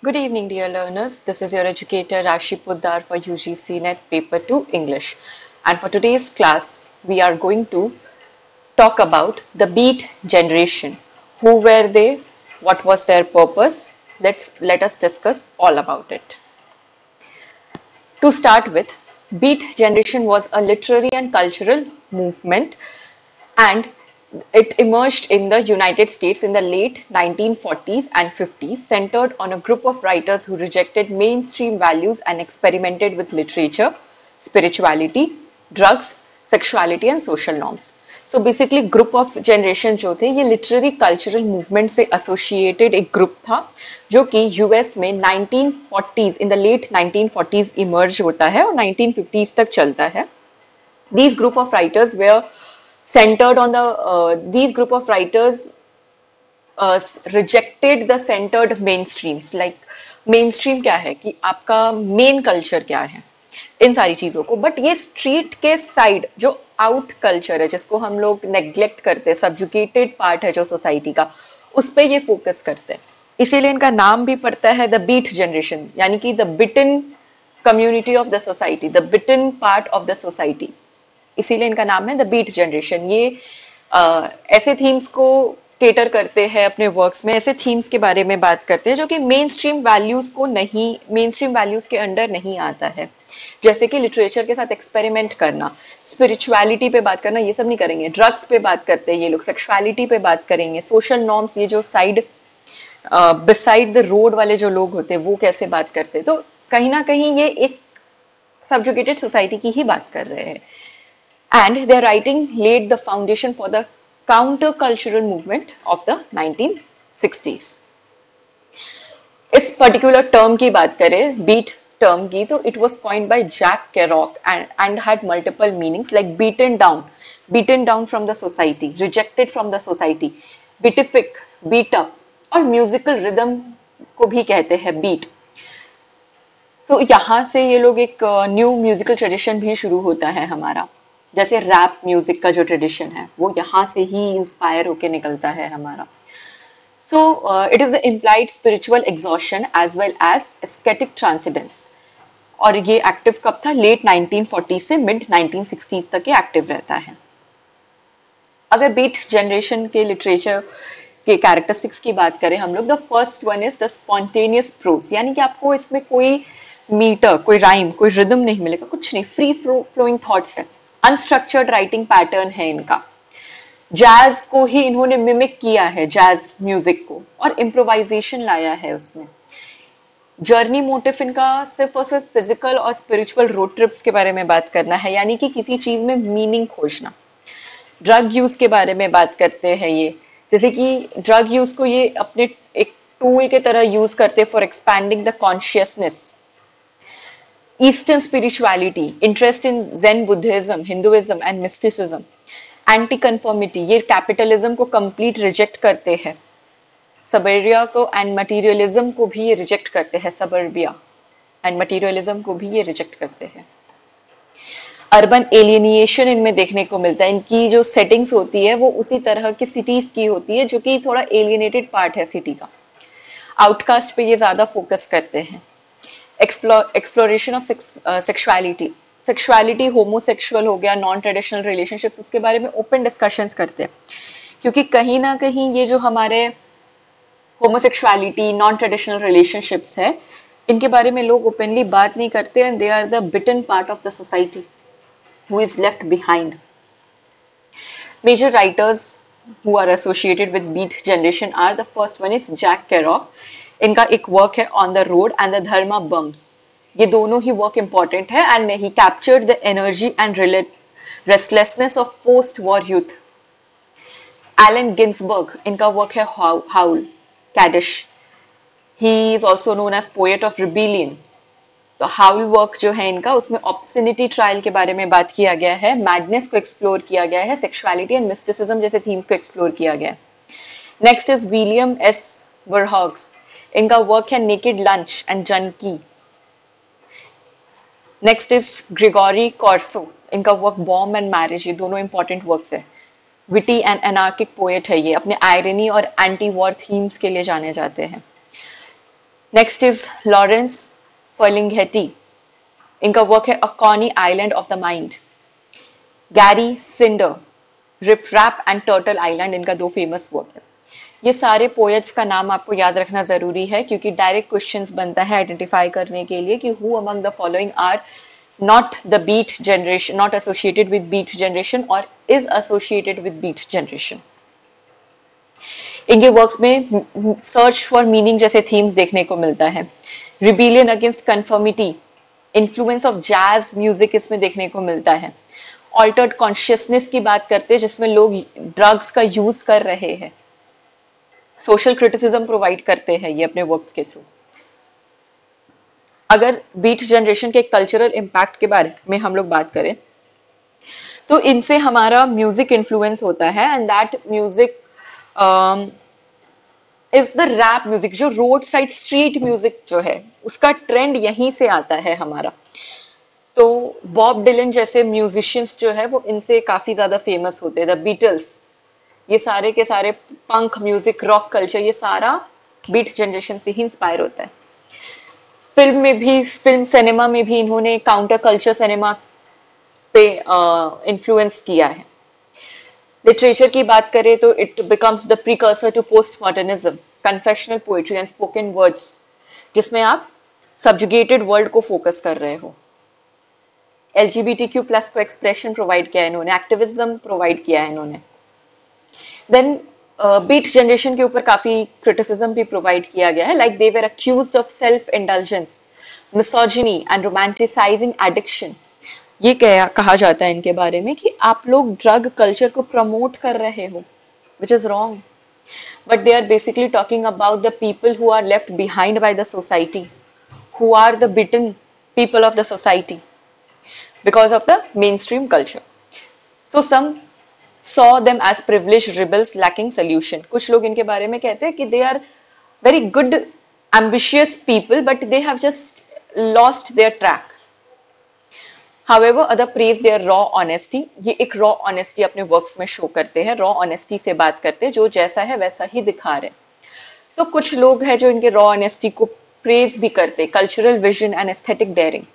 Good evening, dear learners. This is your educator Rashi Poddar for UGC NET Paper 2 English. And for today's class, we are going to talk about the Beat generation. Who were they? What was their purpose? Let us discuss all about it. To start with, Beat generation was a literary and cultural movement, and it emerged in the United States in the late 1940s and 50s, centered on a group of writers who rejected mainstream values and experimented with literature, spirituality, drugs, sexuality and social norms. So basically group of generation जो थे ये literary cultural movement से associated एक group था जो कि US में 1940s in the late 1940s emerge होता है और 1950s तक चलता है. These group of writers were centered on these group of writers rejected the centered mainstreams. Like mainstream क्या है कि आपका मेन कल्चर क्या है इन सारी चीजों को, बट ये स्ट्रीट के साइड जो आउट कल्चर है जिसको हम लोग नेग्लेक्ट करते हैं, सब्जुकेटेड पार्ट है जो सोसाइटी का, उस पर ये फोकस करते हैं. इसीलिए इनका नाम भी पड़ता है द बीट जनरेशन, यानी कि the beaten community of the society, the beaten part of the society. इसीलिए इनका नाम है द बीट जनरेशन. ये ऐसे थीम्स को केटर करते हैं अपने वर्क्स में, ऐसे थीम्स के बारे में बात करते हैं जो कि मेन स्ट्रीम वैल्यूज को नहीं, मेन स्ट्रीम वैल्यूज के अंडर नहीं आता है. जैसे कि लिटरेचर के साथ एक्सपेरिमेंट करना, स्पिरिचुअलिटी पे बात करना, ये सब नहीं करेंगे. ड्रग्स पे बात करते हैं ये लोग, सेक्सुअलिटी पे बात करेंगे, सोशल नॉर्म्स, ये जो साइड बिसाइड द रोड वाले जो लोग होते हैं वो कैसे बात करते हैं. तो कहीं ना कहीं ये एक सब्जुकेटेड सोसाइटी की ही बात कर रहे हैं. And their writing laid the foundation for the counter-cultural movement of the 1960s. इस पर्टिकुलर टर्म की बात करें, बीट टर्म की, तो it was coined by Jack Kerouac and had multiple meanings like beaten down from the society, rejected from the society, beatific, beat up, और musical rhythm को भी कहते हैं बीट. सो यहाँ से ये लोग एक न्यू म्यूजिकल ट्रेडिशन भी शुरू होता है हमारा. जैसे रैप म्यूजिक का जो ट्रेडिशन है वो यहाँ से ही इंस्पायर होके निकलता है हमारा. So it is the implied spiritual exhaustion as well as aesthetic transcendence. और ये एक्टिव कब था? लेट 1940 से मिड 1960s तक ये एक्टिव रहता है. अगर बीट जनरेशन के लिटरेचर के कैरेक्टरिस्टिक्स की बात करें हम लोग, the first one is the spontaneous prose, यानी कि आपको इसमें कोई मीटर, कोई राइम, कोई रिदम नहीं मिलेगा, कुछ नहीं, फ्री फ्लोइंग थॉट्स है. अनस्ट्रक्चर्ड राइटिंग पैटर्न है इनका. जैज को ही इन्होंने मिमिक किया है, जैज म्यूजिक को, और इम्प्रोवाइजेशन लाया है उसमें. जर्नी मोटिव इनका सिर्फ और सिर्फ फिजिकल और स्पिरिचुअल रोड ट्रिप्स के बारे में बात करना है, यानी कि किसी चीज में मीनिंग खोजना. ड्रग यूज के बारे में बात करते हैं ये, जैसे कि ड्रग यूज को ये अपने एक टूल के तरह यूज करते for expanding the consciousness. Eastern spirituality, interest in Zen Buddhism, Hinduism and mysticism. Anti-conformity, ये कैपिटलिज्म को कंप्लीट रिजेक्ट करते हैं. सबर्बिया को एंड मटीरियलिज्म को भी ये रिजेक्ट करते हैं. सबर्बिया एंड मटीरियलिज्म को भी ये रिजेक्ट करते हैं. अर्बन एलियनिएशन इनमें देखने को मिलता है. इनकी जो सेटिंग्स होती है वो उसी तरह की सिटीज की होती है जो कि थोड़ा एलियनेटेड पार्ट है सिटी का. आउटकास्ट पे ये ज्यादा फोकस करते हैं. एक्सप्लोरेशन ऑफ सेक्सुअलिटी, होमोसेक्सुअल हो गया, नॉन ट्रेडिशनल रिलेशनशिप्स, इसके बारे में ओपन डिस्कशंस करते हैं. क्योंकि कहीं ना कहीं ये जो हमारे होमोसेक्सुअलिटी, नॉन ट्रेडिशनल रिलेशनशिप्स है, इनके बारे में लोग ओपनली बात नहीं करते. And they are the beaten part of the society who is left behind. Major writers who are associated with beat generation are, the first one is Jack Kerouac. इनका एक वर्क है On the Road and the Dharma Bums. ये दोनों ही work important है and he captured the energy and restlessness of post war youth. Allen Ginsberg, इनका work है Howl Kaddish. He is also known as poet of rebellion. तो Howl work जो है इनका, उसमें ऑब्ससिनिटी ट्रायल के बारे में बात किया गया है, मैडनेस को एक्सप्लोर किया गया है, सेक्सुअलिटी एंड मिस्टिसिज्म जैसे थीम्स को एक्सप्लोर किया गया है. नेक्स्ट इज विलियम एस वर्हॉग्स. इनका वर्क है Naked Lunch and Junkie. Next is Gregory Corso. इनका वर्क बॉम्ब एंड मैरिज, ये दोनों इंपॉर्टेंट वर्क्स है. विटी एंड एनार्किक पोएट है ये, अपने आयरनी और एंटी वॉर थीम्स के लिए जाने जाते हैं. नेक्स्ट इज लॉरेंस फर्लिंगहेटी, इनका वर्क है a Coney Island of the Mind. Gary Snyder, Riprap and Turtle Island, इनका दो फेमस वर्क है। ये सारे पोएट्स का नाम आपको याद रखना जरूरी है, क्योंकि डायरेक्ट क्वेश्चंस बनता है आइडेंटिफाई करने के लिए कि who among the following are not the beat generation, not associated with beat generation or is associated with beat generation. इनके वर्क्स में सर्च फॉर मीनिंग जैसे थीम्स देखने को मिलता है। Rebellion against conformity, influence of jazz music इसमें देखने को मिलता है। ऑल्टर्ड कॉन्शियसनेस की बात करते हैं जिसमें लोग ड्रग्स का यूज कर रहे हैं। सोशल क्रिटिसिज्म प्रोवाइड करते हैं ये अपने वर्क्स के थ्रू। अगर बीट जनरेशन के कल्चरल इम्पैक्ट के बारे में हम लोग बात करें तो इनसे हमारा म्यूजिक इन्फ्लुएंस होता है, and that music is the rap music. जो रोड साइड स्ट्रीट म्यूजिक जो है उसका ट्रेंड यहीं से आता है हमारा। तो बॉब डिलन जैसे म्यूजिशियंस जो है वो इनसे काफी ज्यादा फेमस होते हैं। द बीटल्स, ये सारे के सारे पंक म्यूजिक, रॉक कल्चर, ये सारा बीट जनरेशन से ही इंस्पायर होता है। फिल्म में भी, फिल्म सिनेमा में भी इन्होंने काउंटर कल्चर सिनेमा पे इन्फ्लुएंस किया है। लिटरेचर की बात करें तो it becomes the precursor to post modernism, confessional poetry and spoken words, जिसमें आप सब्जुगेटेड वर्ल्ड को फोकस कर रहे हो। LGBTQ+ को एक्सप्रेशन प्रोवाइड किया है इन्होंने, एक्टिविज्म प्रोवाइड किया है इन्होंने। देन बीट जनरेशन के ऊपर काफी क्रिटिसिज्म भी प्रोवाइड किया गया है, like they were accused of self indulgence, misogyny and romanticising addiction. ये कहा जाता है इनके बारे में कि आप लोग ड्रग कल्चर को प्रमोट कर रहे हो, which is wrong, but they are basically talking about the people who are left behind by the society, who are the beaten people of the society because of the main stream culture. So some saw them as privileged rebels lacking solution. कुछ लोग इनके बारे में कहते हैं कि they are very good ambitious people but they have just lost their track. However, other praise their raw honesty. ये एक raw honesty अपने वर्क्स में शो करते हैं, raw honesty से बात करते हैं, जो जैसा है वैसा ही दिखा रहे हैं। So कुछ लोग हैं जो इनके raw honesty को praise भी करते हैं, cultural vision and aesthetic daring.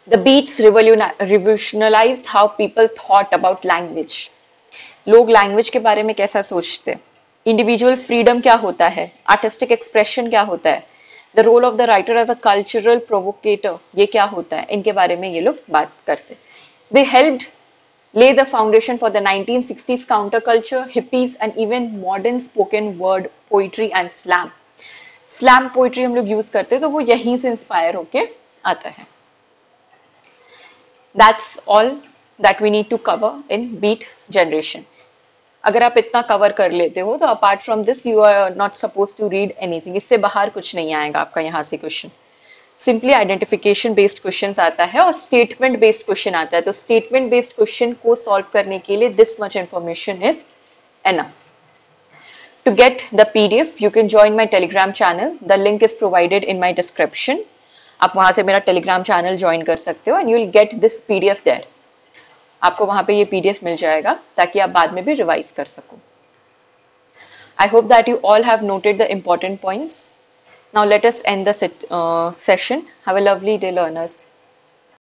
The beats revolutionized how people thought about language. लोग लैंग्वेज के बारे में कैसा सोचते हैं, इंडिविजुअल फ्रीडम क्या होता है, आर्टिस्टिक एक्सप्रेशन क्या होता है, the role of the writer as a cultural provocateur, ये क्या होता है, इनके बारे में ये लोग बात करते हैं। दे helped lay the foundation for the 1960s counterculture, hippies and even modern spoken word poetry and slam. Slam poetry हम लोग यूज करते हैं तो वो यहीं से इंस्पायर होके आता है। That's all that we need to cover in beat generation. अगर आप इतना कवर कर लेते हो तो apart from this you are not suppose to read anything, इससे बाहर कुछ नहीं आएगा आपका यहाँ से question. Simply identification based question आता है और स्टेटमेंट बेस्ड क्वेश्चन आता है। तो स्टेटमेंट बेस्ड क्वेश्चन को सॉल्व करने के लिए this much information is enough. To get the PDF you can join my Telegram channel, the link is provided in my description. आप वहां से मेरा टेलीग्राम चैनल ज्वाइन कर सकते हो and you will get this PDF there. आपको वहां पे ये PDF मिल जाएगा ताकि आप बाद में भी रिवाइज कर सको। I hope that you all have noted the important points. Now let us end the session. Have a lovely day, learners.